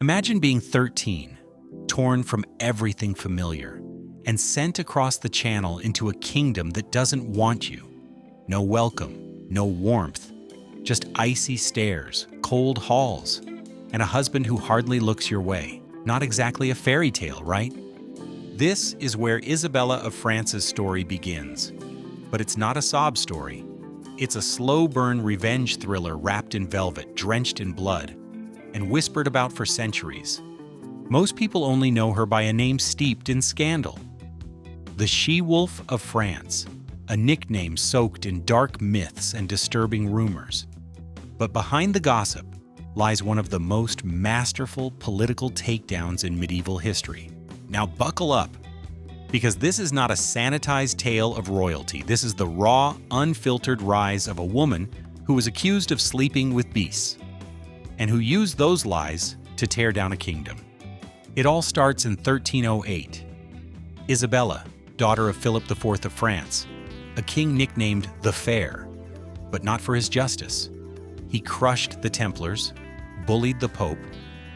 Imagine being 13, torn from everything familiar, and sent across the channel into a kingdom that doesn't want you. No welcome, no warmth, just icy stares, cold halls, and a husband who hardly looks your way. Not exactly a fairy tale, right? This is where Isabella of France's story begins. But it's not a sob story. It's a slow-burn revenge thriller wrapped in velvet, drenched in blood, and whispered about for centuries. Most people only know her by a name steeped in scandal. The She-Wolf of France, a nickname soaked in dark myths and disturbing rumors. But behind the gossip lies one of the most masterful political takedowns in medieval history. Now buckle up, because this is not a sanitized tale of royalty. This is the raw, unfiltered rise of a woman who was accused of sleeping with beasts, and who used those lies to tear down a kingdom. It all starts in 1308. Isabella, daughter of Philip IV of France, a king nicknamed the Fair, but not for his justice. He crushed the Templars, bullied the Pope,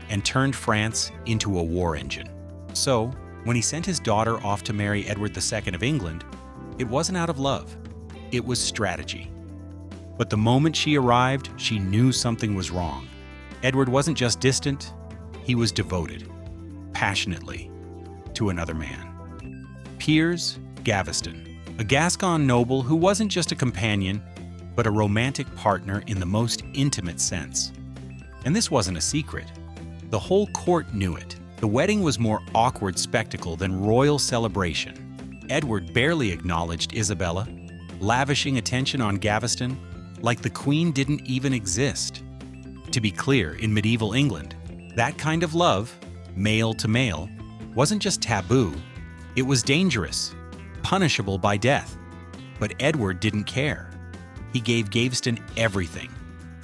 and turned France into a war engine. So, when he sent his daughter off to marry Edward II of England, it wasn't out of love, it was strategy. But the moment she arrived, she knew something was wrong. Edward wasn't just distant, he was devoted, passionately, to another man. Piers Gaveston, a Gascon noble who wasn't just a companion, but a romantic partner in the most intimate sense. And this wasn't a secret. The whole court knew it. The wedding was more awkward spectacle than royal celebration. Edward barely acknowledged Isabella, lavishing attention on Gaveston like the queen didn't even exist. To be clear, in medieval England, that kind of love, male to male, wasn't just taboo, it was dangerous, punishable by death. But Edward didn't care. He gave Gaveston everything: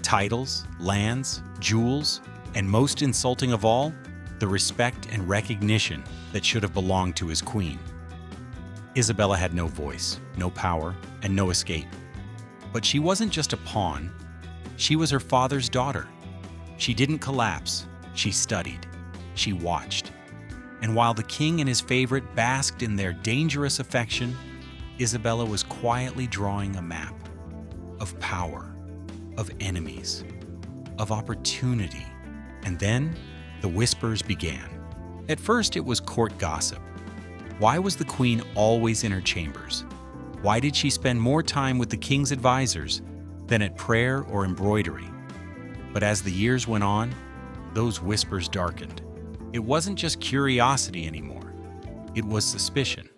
titles, lands, jewels, and most insulting of all, the respect and recognition that should have belonged to his queen. Isabella had no voice, no power, and no escape. But she wasn't just a pawn, she was her father's daughter. She didn't collapse, she studied, she watched. And while the king and his favorite basked in their dangerous affection, Isabella was quietly drawing a map of power, of enemies, of opportunity. And then the whispers began. At first, it was court gossip. Why was the queen always in her chambers? Why did she spend more time with the king's advisors than at prayer or embroidery? But as the years went on, those whispers darkened. It wasn't just curiosity anymore. It was suspicion.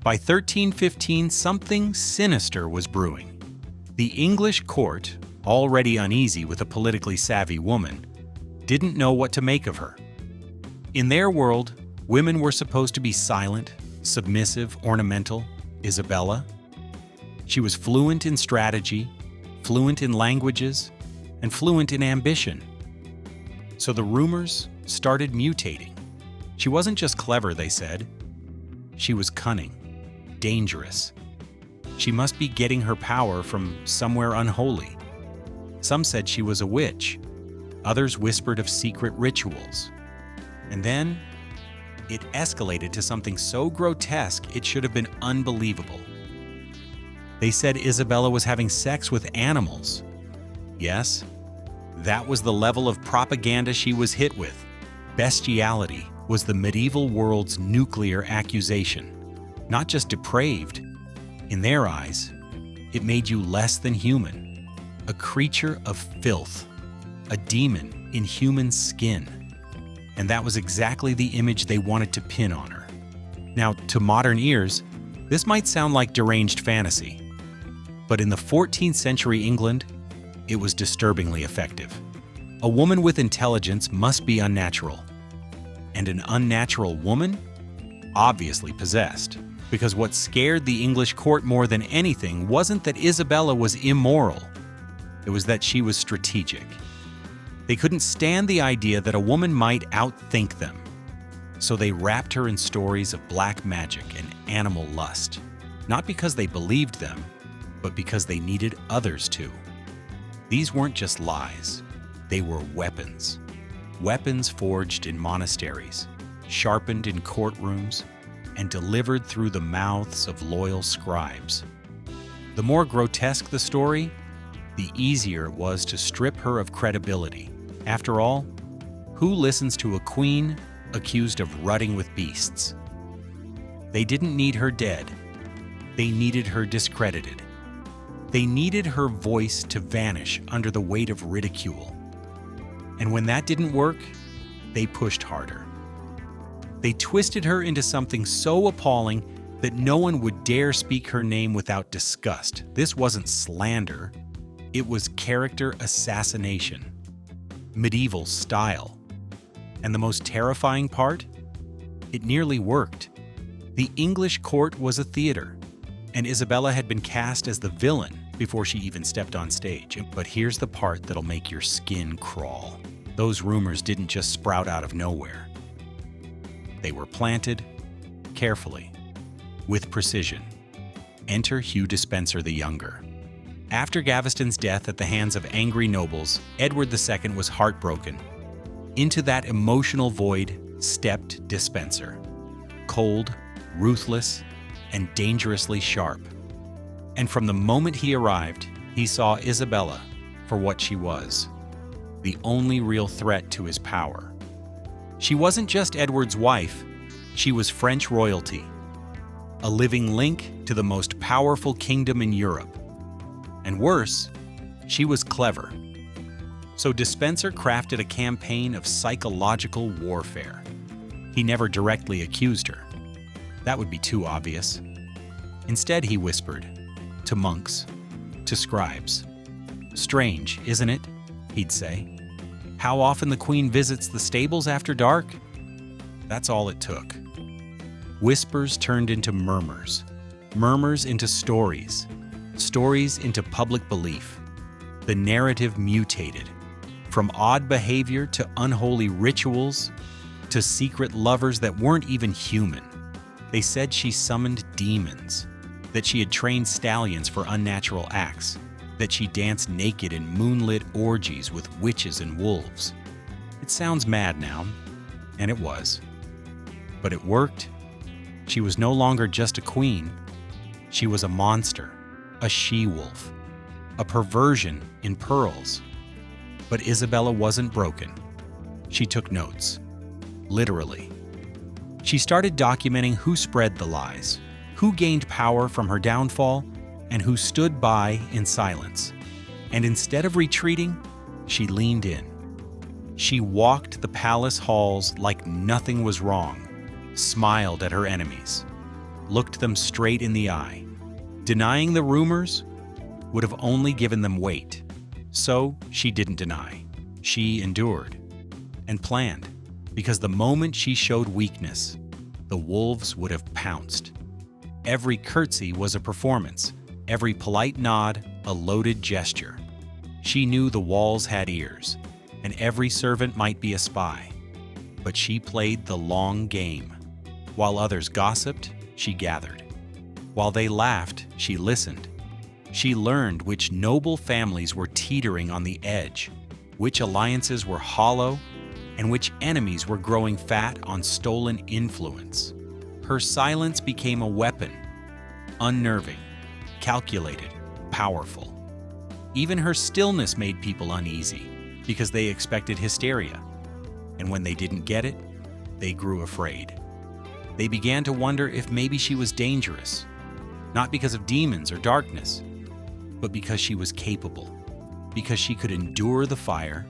By 1315, something sinister was brewing. The English court, already uneasy with a politically savvy woman, didn't know what to make of her. In their world, women were supposed to be silent, submissive, ornamental. Isabella? She was fluent in strategy, fluent in languages, and fluent in ambition. So the rumors started mutating. She wasn't just clever, they said. She was cunning, dangerous. She must be getting her power from somewhere unholy. Some said she was a witch. Others whispered of secret rituals. And then, it escalated to something so grotesque it should have been unbelievable. They said Isabella was having sex with animals. Yes, that was the level of propaganda she was hit with. Bestiality was the medieval world's nuclear accusation. Not just depraved. In their eyes, it made you less than human. A creature of filth. A demon in human skin. And that was exactly the image they wanted to pin on her. Now, to modern ears, this might sound like deranged fantasy. But in the 14th century England, it was disturbingly effective. A woman with intelligence must be unnatural. And an unnatural woman? Obviously possessed. Because what scared the English court more than anything wasn't that Isabella was immoral. It was that she was strategic. They couldn't stand the idea that a woman might outthink them. So they wrapped her in stories of black magic and animal lust. Not because they believed them, but because they needed others to. These weren't just lies. They were weapons. weapons forged in monasteries, sharpened in courtrooms, and delivered through the mouths of loyal scribes. The more grotesque the story, the easier it was to strip her of credibility. After all, who listens to a queen accused of rutting with beasts? They didn't need her dead. They needed her discredited. They needed her voice to vanish under the weight of ridicule. And when that didn't work, they pushed harder. They twisted her into something so appalling that no one would dare speak her name without disgust. This wasn't slander. It was character assassination. Medieval style. And the most terrifying part? It nearly worked. The English court was a theater, and Isabella had been cast as the villain before she even stepped on stage. But here's the part that'll make your skin crawl. Those rumors didn't just sprout out of nowhere. They were planted carefully, with precision. Enter Hugh Despenser the Younger. After Gaveston's death at the hands of angry nobles, Edward II was heartbroken. Into that emotional void stepped Despenser, cold, ruthless, and dangerously sharp. And from the moment he arrived, he saw Isabella for what she was, the only real threat to his power. She wasn't just Edward's wife, she was French royalty, a living link to the most powerful kingdom in Europe. And worse, she was clever. So Despenser crafted a campaign of psychological warfare. He never directly accused her. That would be too obvious. Instead, he whispered, to monks, to scribes. "Strange, isn't it?" he'd say. "How often the queen visits the stables after dark?" That's all it took. Whispers turned into murmurs, murmurs into stories, stories into public belief. The narrative mutated, from odd behavior to unholy rituals, to secret lovers that weren't even human. They said she summoned demons, that she had trained stallions for unnatural acts, that she danced naked in moonlit orgies with witches and wolves. It sounds mad now, and it was. But it worked. She was no longer just a queen. She was a monster, a she-wolf, a perversion in pearls. But Isabella wasn't broken. She took notes, literally. She started documenting who spread the lies, who gained power from her downfall, and who stood by in silence. And instead of retreating, she leaned in. She walked the palace halls like nothing was wrong, smiled at her enemies, looked them straight in the eye. Denying the rumors would have only given them weight. So she didn't deny. She endured and planned, because the moment she showed weakness, the wolves would have pounced. Every curtsy was a performance, every polite nod a loaded gesture. She knew the walls had ears, and every servant might be a spy. But she played the long game. While others gossiped, she gathered. While they laughed, she listened. She learned which noble families were teetering on the edge, which alliances were hollow, and which enemies were growing fat on stolen influence. Her silence became a weapon, unnerving, calculated, powerful. Even her stillness made people uneasy, because they expected hysteria. And when they didn't get it, they grew afraid. They began to wonder if maybe she was dangerous, not because of demons or darkness, but because she was capable, because she could endure the fire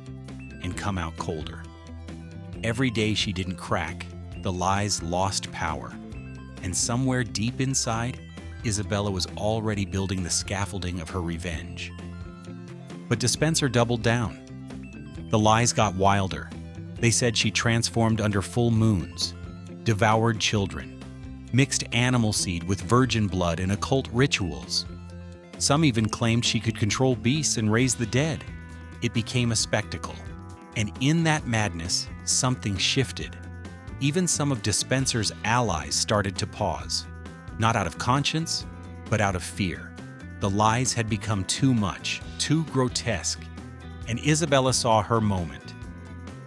and come out colder. Every day she didn't crack, the lies lost power. And somewhere deep inside, Isabella was already building the scaffolding of her revenge. But Despenser doubled down. The lies got wilder. They said she transformed under full moons, devoured children, mixed animal seed with virgin blood in occult rituals. Some even claimed she could control beasts and raise the dead. It became a spectacle. And in that madness, something shifted. Even some of Despenser's allies started to pause, not out of conscience, but out of fear. The lies had become too much, too grotesque, and Isabella saw her moment.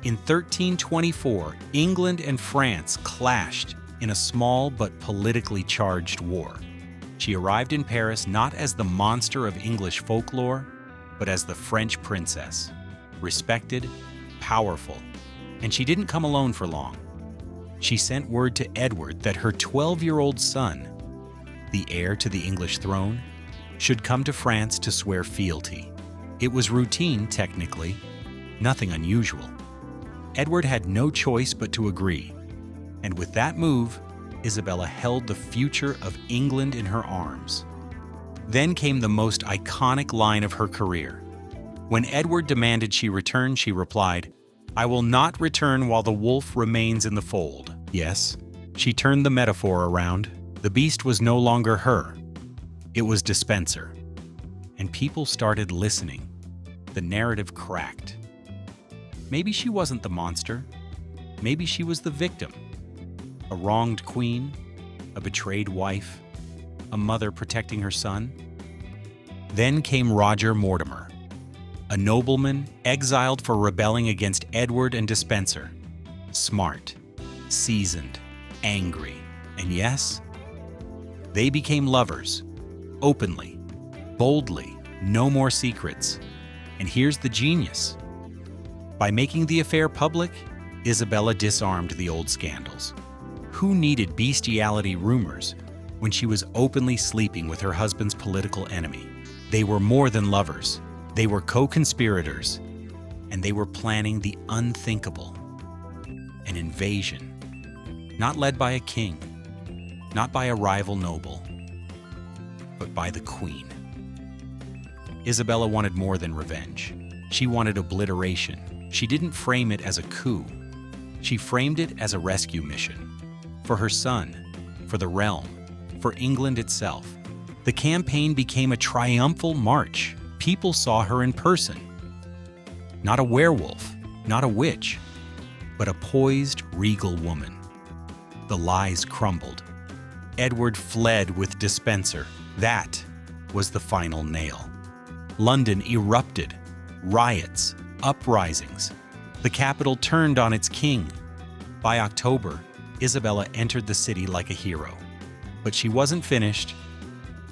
In 1324, England and France clashed in a small but politically charged war. She arrived in Paris not as the monster of English folklore, but as the French princess, respected, powerful, and she didn't come alone for long. She sent word to Edward that her 12-year-old son, the heir to the English throne, should come to France to swear fealty. It was routine, technically, nothing unusual. Edward had no choice but to agree, and with that move, Isabella held the future of England in her arms. Then came the most iconic line of her career. When Edward demanded she return, she replied, "I will not return while the wolf remains in the fold." Yes, she turned the metaphor around. The beast was no longer her. It was Despenser. And people started listening. The narrative cracked. Maybe she wasn't the monster. Maybe she was the victim. A wronged queen, a betrayed wife, a mother protecting her son. Then came Roger Mortimer, a nobleman exiled for rebelling against Edward and Despenser. Smart, seasoned, angry, and yes, they became lovers, openly, boldly, no more secrets. And here's the genius. By making the affair public, Isabella disarmed the old scandals. Who needed bestiality rumors when she was openly sleeping with her husband's political enemy? They were more than lovers. They were co-conspirators, and they were planning the unthinkable. An invasion, not led by a king, not by a rival noble, but by the queen. Isabella wanted more than revenge. She wanted obliteration. She didn't frame it as a coup. She framed it as a rescue mission. For her son, for the realm, for England itself. The campaign became a triumphal march. People saw her in person. Not a werewolf, not a witch, but a poised, regal woman. The lies crumbled. Edward fled with Despenser. That was the final nail. London erupted. Riots, uprisings. The capital turned on its king. By October, Isabella entered the city like a hero. But she wasn't finished.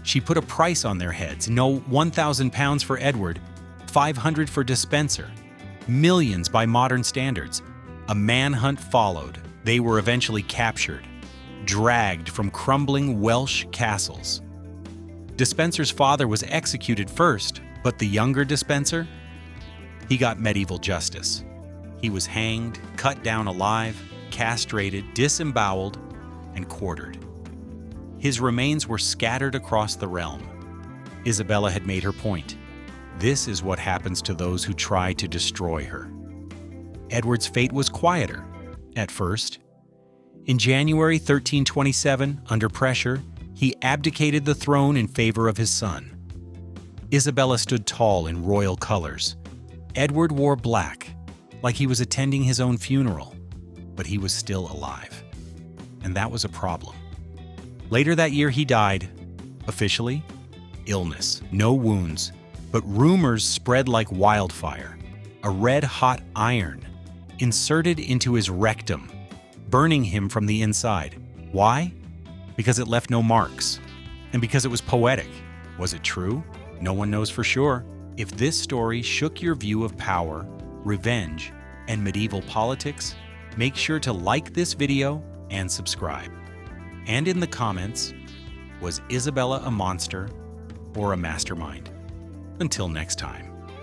She put a price on their heads. No, £1,000 for Edward, $500 for Despenser. Millions by modern standards. A manhunt followed. They were eventually captured, dragged from crumbling Welsh castles. Despenser's father was executed first, but the younger Despenser? He got medieval justice. He was hanged, cut down alive, castrated, disemboweled, and quartered. His remains were scattered across the realm. Isabella had made her point. This is what happens to those who try to destroy her. Edward's fate was quieter, at first. In January 1327, under pressure, he abdicated the throne in favor of his son. Isabella stood tall in royal colors. Edward wore black, like he was attending his own funeral, but he was still alive. And that was a problem. Later that year, he died. Officially, illness, no wounds, but rumors spread like wildfire. A red-hot iron inserted into his rectum, burning him from the inside. Why? Because it left no marks, and because it was poetic. Was it true? No one knows for sure. If this story shook your view of power, revenge, and medieval politics, make sure to like this video and subscribe. And in the comments, was Isabella a monster or a mastermind? Until next time.